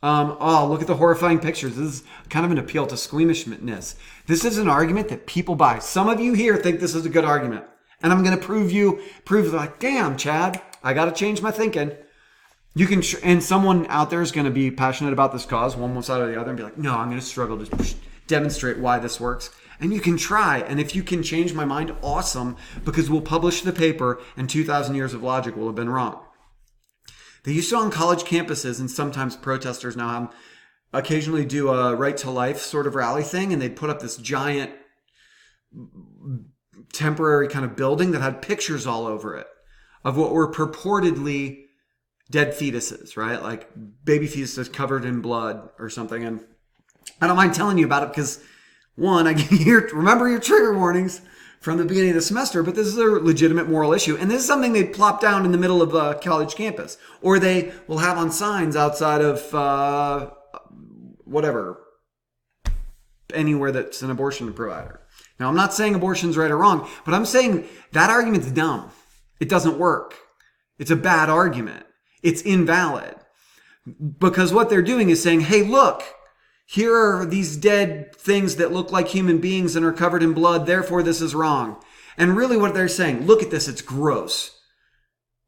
Look at the horrifying pictures. This is kind of an appeal to squeamishness. This is an argument that people buy. Some of you here think this is a good argument. And I'm going to prove like, damn, Chad, I got to change my thinking. You can, and someone out there is going to be passionate about this cause, one side or the other, and be like, no, I'm going to struggle to demonstrate why this works. And you can try. And if you can change my mind, awesome, because we'll publish the paper and 2,000 years of logic will have been wrong. They used to on college campuses, and sometimes protesters now have occasionally do a right to life sort of rally thing, and they'd put up this giant temporary kind of building that had pictures all over it of what were purportedly dead fetuses, right? Like baby fetuses covered in blood or something. And I don't mind telling you about it because, one, I remember your trigger warnings from the beginning of the semester, but this is a legitimate moral issue. And this is something they plop down in the middle of a college campus. Or they will have on signs outside of anywhere that's an abortion provider. Now, I'm not saying abortion's right or wrong, but I'm saying that argument's dumb. It doesn't work. It's a bad argument. It's invalid. Because what they're doing is saying, hey, look, here are these dead things that look like human beings and are covered in blood, therefore this is wrong. And really what they're saying, look at this, it's gross.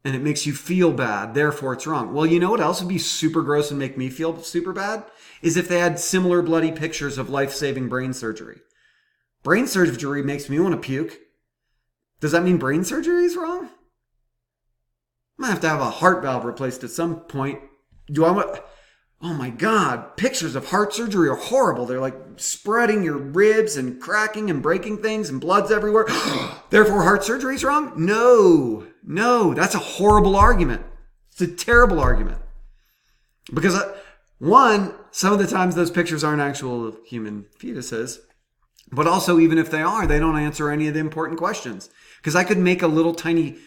And it makes you feel bad, therefore it's wrong. Well, you know what else would be super gross and make me feel super bad? Is if they had similar bloody pictures of life-saving brain surgery. Brain surgery makes me want to puke. Does that mean brain surgery is wrong? I might have to have a heart valve replaced at some point. Oh my God, pictures of heart surgery are horrible. They're like spreading your ribs and cracking and breaking things and blood's everywhere. Therefore, heart surgery is wrong? No, that's a horrible argument. It's a terrible argument. Because one, some of the times those pictures aren't actual human fetuses. But also, even if they are, they don't answer any of the important questions. Because I could make a little tiny,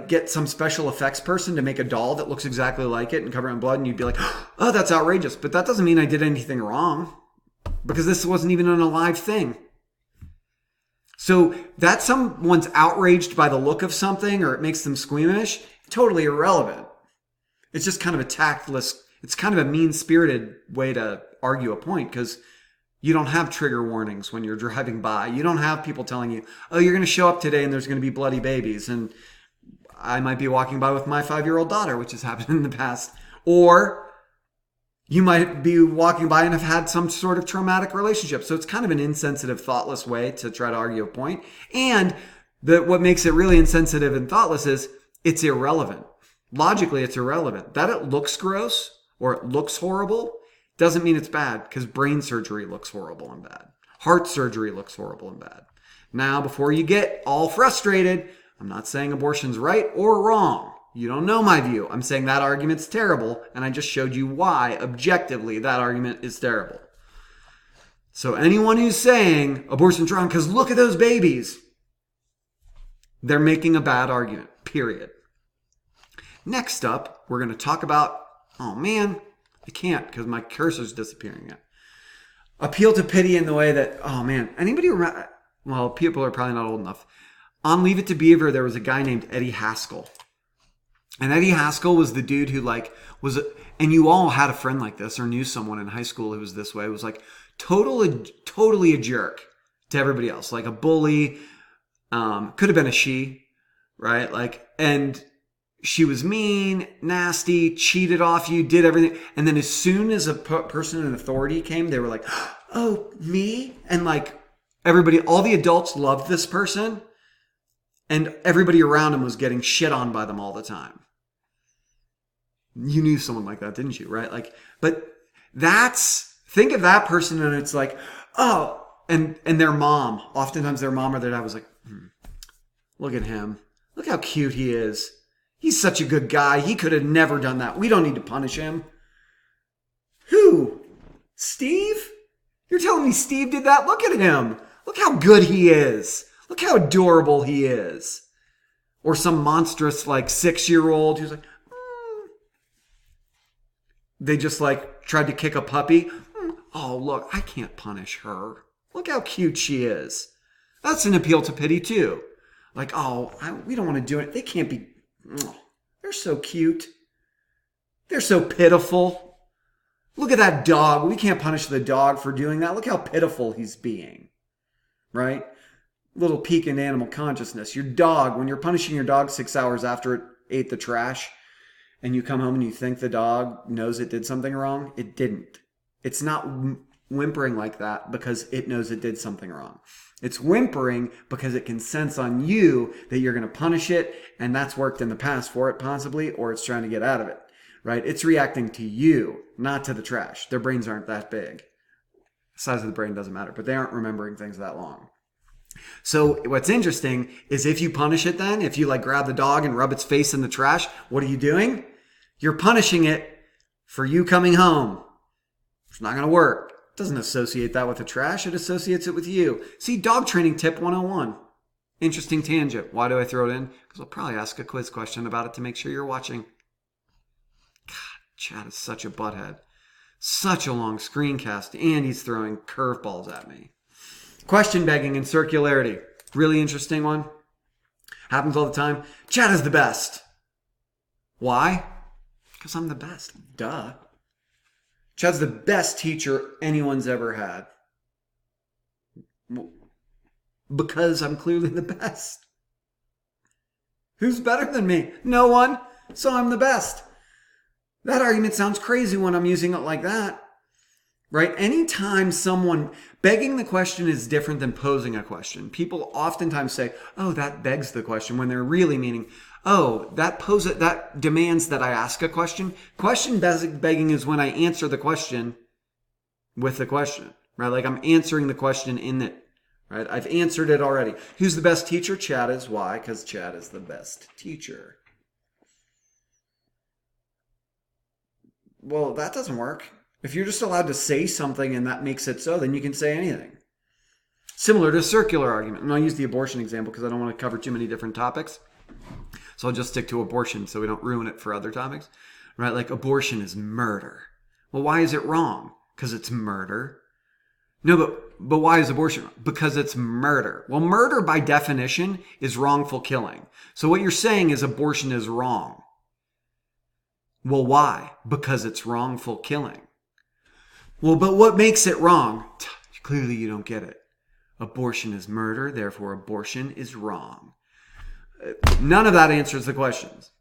get some special effects person to make a doll that looks exactly like it and cover it in blood, and you'd be like, oh, that's outrageous. But that doesn't mean I did anything wrong, because this wasn't even an alive thing. So that someone's outraged by the look of something or it makes them squeamish, totally irrelevant. It's just kind of a tactless, it's kind of a mean-spirited way to argue a point, because you don't have trigger warnings when you're driving by. You don't have people telling you, oh, you're going to show up today and there's going to be bloody babies. And I might be walking by with my 5-year-old daughter, which has happened in the past. Or you might be walking by and have had some sort of traumatic relationship. So it's kind of an insensitive, thoughtless way to try to argue a point. And what makes it really insensitive and thoughtless is it's irrelevant. Logically, it's irrelevant. That it looks gross or it looks horrible doesn't mean it's bad, because brain surgery looks horrible and bad. Heart surgery looks horrible and bad. Now, before you get all frustrated, I'm not saying abortion's right or wrong. You don't know my view. I'm saying that argument's terrible, and I just showed you why, objectively, that argument is terrible. So anyone who's saying abortion's wrong because look at those babies, they're making a bad argument, period. Next up, we're going to talk about, oh man, I can't because my cursor's disappearing yet. Appeal to pity in the way that, oh man, anybody remember? Well, people are probably not old enough. On Leave It to Beaver, there was a guy named Eddie Haskell. And Eddie Haskell was the dude who and you all had a friend like this or knew someone in high school who was this way. It was like totally a jerk to everybody else. Like a bully, could have been a she, right? And she was mean, nasty, cheated off you, did everything. And then as soon as a person in authority came, they were like, oh, me? And everybody, all the adults loved this person. And everybody around him was getting shit on by them all the time. You knew someone like that, didn't you? Right? But think of that person and it's like, oh, and their mom, oftentimes their mom or their dad was like, look at him. Look how cute he is. He's such a good guy. He could have never done that. We don't need to punish him. Who? Steve? You're telling me Steve did that? Look at him. Look how good he is. Look how adorable he is. Or some monstrous 6-year-old who's like, they just like tried to kick a puppy. Oh, look, I can't punish her. Look how cute she is. That's an appeal to pity too. Like, we don't want to do it. They can't be. They're so cute. They're so pitiful. Look at that dog. We can't punish the dog for doing that. Look how pitiful he's being. Right? Little peek in animal consciousness. Your dog, when you're punishing your dog 6 hours after it ate the trash, and you come home and you think the dog knows it did something wrong, it didn't. It's not whimpering like that because it knows it did something wrong. It's whimpering because it can sense on you that you're going to punish it, and that's worked in the past for it possibly, or it's trying to get out of it, right? It's reacting to you, not to the trash. Their brains aren't that big. The size of the brain doesn't matter, but they aren't remembering things that long. So what's interesting is if you punish it then, if you like grab the dog and rub its face in the trash, what are you doing? You're punishing it for you coming home. It's not going to work. It doesn't associate that with the trash. It associates it with you. See, dog training tip 101. Interesting tangent. Why do I throw it in? Because I'll probably ask a quiz question about it to make sure you're watching. God, Chad is such a butthead. Such a long screencast, and he's throwing curveballs at me. Question begging and circularity. Really interesting one. Happens all the time. Chad is the best. Why? Because I'm the best. Duh. Chad's the best teacher anyone's ever had. Because I'm clearly the best. Who's better than me? No one. So I'm the best. That argument sounds crazy when I'm using it like that. Right? Anytime someone begging the question is different than posing a question. People oftentimes say, oh, that begs the question, when they're really meaning, oh, that demands that I ask a question. Question begging is when I answer the question with the question, right? Like I'm answering the question in it, right? I've answered it already. Who's the best teacher? Chad is. Why? Because Chad is the best teacher. Well, that doesn't work. If you're just allowed to say something and that makes it so, then you can say anything. Similar to a circular argument. And I'll use the abortion example because I don't want to cover too many different topics. So I'll just stick to abortion so we don't ruin it for other topics. Right? Like abortion is murder. Well, why is it wrong? Because it's murder. No, but why is abortion wrong? Because it's murder. Well, murder by definition is wrongful killing. So what you're saying is abortion is wrong. Well, why? Because it's wrongful killing. Well, but what makes it wrong? Clearly you don't get it. Abortion is murder, therefore abortion is wrong. None of that answers the questions.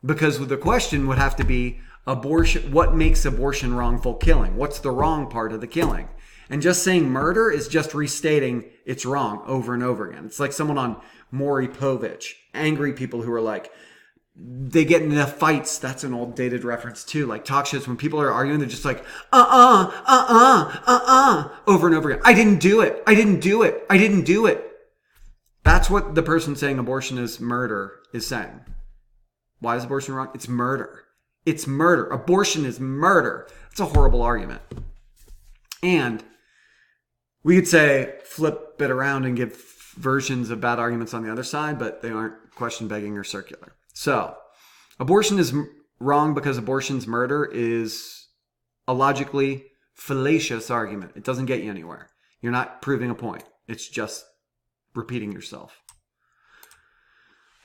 Because the question would have to be, abortion. What makes abortion wrongful killing? What's the wrong part of the killing? And just saying murder is just restating it's wrong over and over again. It's like someone on Maury Povich. Angry people who are like, they get into fights. That's an old dated reference too. Like talk shows when people are arguing, they're just like, over and over again. I didn't do it. I didn't do it. I didn't do it. That's what the person saying abortion is murder is saying. Why is abortion wrong? It's murder. It's murder. Abortion is murder. It's a horrible argument. And we could say flip it around and give versions of bad arguments on the other side, but they aren't question begging or circular. So, abortion is wrong because abortion's murder is a logically fallacious argument. It doesn't get you anywhere. You're not proving a point. It's just repeating yourself.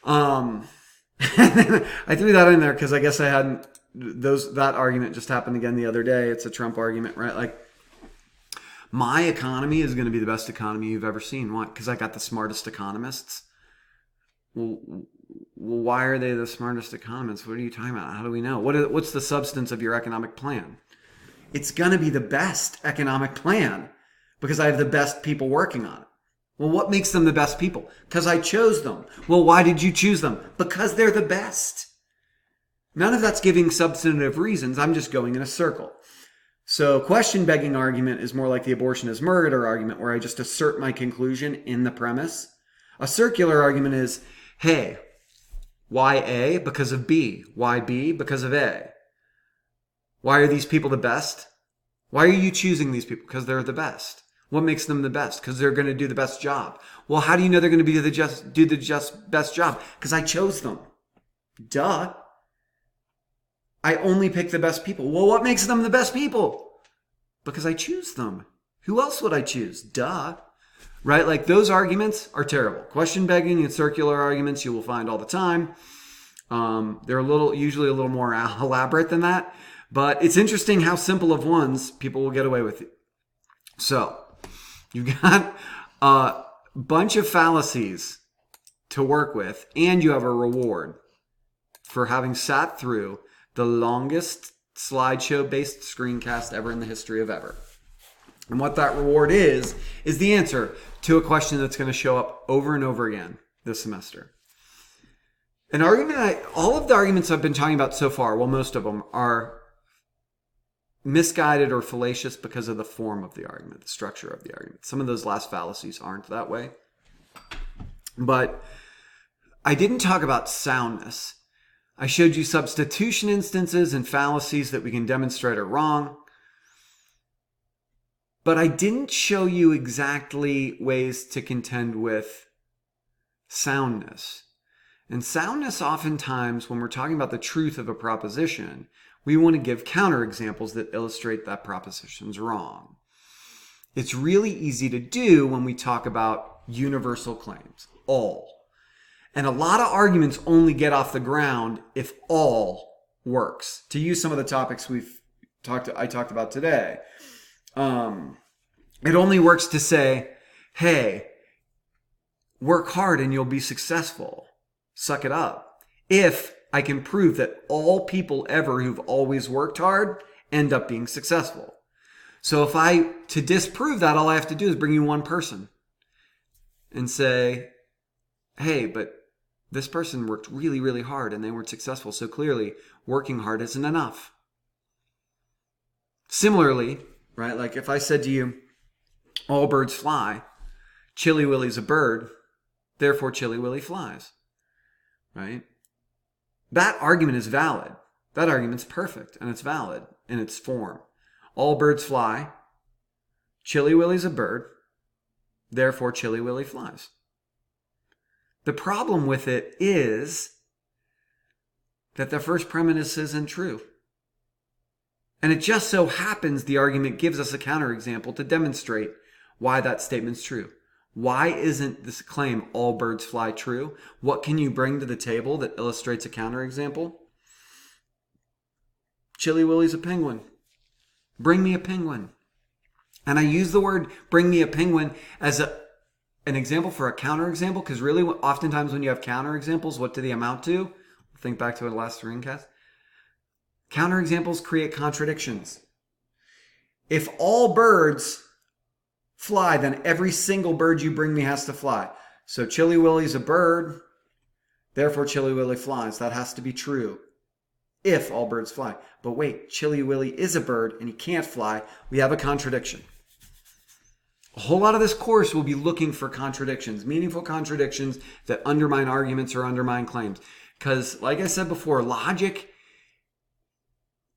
I threw that in there because I guess I hadn't. That argument just happened again the other day. It's a Trump argument, right? Like, my economy is going to be the best economy you've ever seen. Why? Because I got the smartest economists. Well, why are they the smartest economists? What are you talking about? How do we know? What's the substance of your economic plan? It's going to be the best economic plan because I have the best people working on it. Well, what makes them the best people? Because I chose them. Well, why did you choose them? Because they're the best. None of that's giving substantive reasons. I'm just going in a circle. So question-begging argument is more like the abortion is murder argument where I just assert my conclusion in the premise. A circular argument is, hey, why A? Because of B. Why B? Because of A. Why are these people the best? Why are you choosing these people? Because they're the best. What makes them the best? Because they're going to do the best job. Well, how do you know they're going to do the best job? Because I chose them. Duh. I only pick the best people. Well, what makes them the best people? Because I choose them. Who else would I choose? Duh. Right? Like those arguments are terrible. Question begging and circular arguments you will find all the time. They're usually a little more elaborate than that. But it's interesting how simple of ones people will get away with it. So, you've got a bunch of fallacies to work with, and you have a reward for having sat through the longest slideshow-based screencast ever in the history of ever. And what that reward is the answer to a question that's going to show up over and over again this semester. An argument, all of the arguments I've been talking about so far, well, most of them are misguided or fallacious because of the form of the argument, the structure of the argument. Some of those last fallacies aren't that way. But I didn't talk about soundness. I showed you substitution instances and fallacies that we can demonstrate are wrong. But I didn't show you exactly ways to contend with soundness. And soundness, oftentimes, when we're talking about the truth of a proposition, we want to give counterexamples that illustrate that proposition's wrong. It's really easy to do when we talk about universal claims, all. And a lot of arguments only get off the ground if all works. To use some of the topics I talked about today, it only works to say, hey, work hard and you'll be successful. Suck it up. If I can prove that all people ever who've always worked hard end up being successful. So to disprove that, all I have to do is bring you one person and say, hey, but this person worked really, really hard and they weren't successful. So clearly working hard isn't enough. Similarly, right? Like if I said to you, all birds fly, Chilly Willy's a bird, therefore Chilly Willy flies, right? That argument is valid. That argument's perfect and it's valid in its form. All birds fly, Chilly Willy's a bird, therefore Chilly Willy flies. The problem with it is that the first premise isn't true. And it just so happens the argument gives us a counterexample to demonstrate why that statement's true. Why isn't this claim, all birds fly, true? What can you bring to the table that illustrates a counterexample? Chilly Willy's a penguin. Bring me a penguin. And I use the word bring me a penguin as an example for a counterexample, because really oftentimes when you have counterexamples, what do they amount to? Think back to the last screencast. Counterexamples create contradictions. If all birds fly, then every single bird you bring me has to fly. So Chilly Willy's a bird, therefore Chilly Willy flies. That has to be true if all birds fly. But wait, Chilly Willy is a bird and he can't fly. We have a contradiction. A whole lot of this course will be looking for contradictions, meaningful contradictions that undermine arguments or undermine claims. Because, like I said before, logic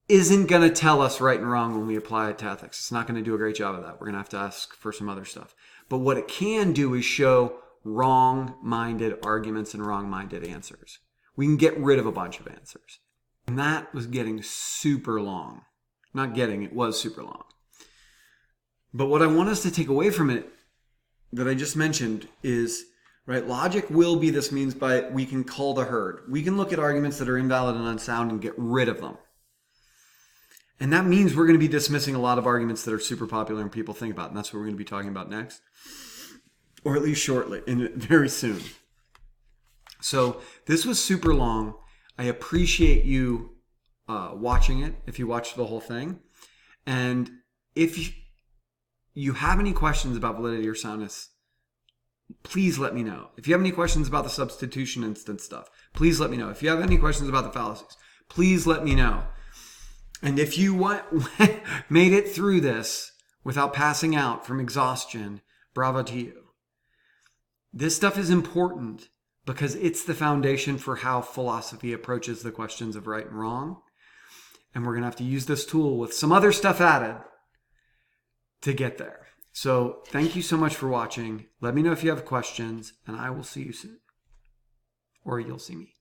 isn't going to tell us right and wrong when we apply it to ethics. It's not going to do a great job of that. We're going to have to ask for some other stuff. But what it can do is show wrong-minded arguments and wrong-minded answers. We can get rid of a bunch of answers. And that was getting super long. It was super long. But what I want us to take away from it that I just mentioned is, right, logic will be this means by we can cull the herd. We can look at arguments that are invalid and unsound and get rid of them. And that means we're going to be dismissing a lot of arguments that are super popular and people think about. And that's what we're going to be talking about next. Or at least shortly, and very soon. So this was super long. I appreciate you watching it, if you watched the whole thing. And if you have any questions about validity or soundness, please let me know. If you have any questions about the substitution instance stuff, please let me know. If you have any questions about the fallacies, please let me know. And if you made it through this without passing out from exhaustion, bravo to you. This stuff is important because it's the foundation for how philosophy approaches the questions of right and wrong. And we're going to have to use this tool with some other stuff added to get there. So thank you so much for watching. Let me know if you have questions, and I will see you soon. Or you'll see me.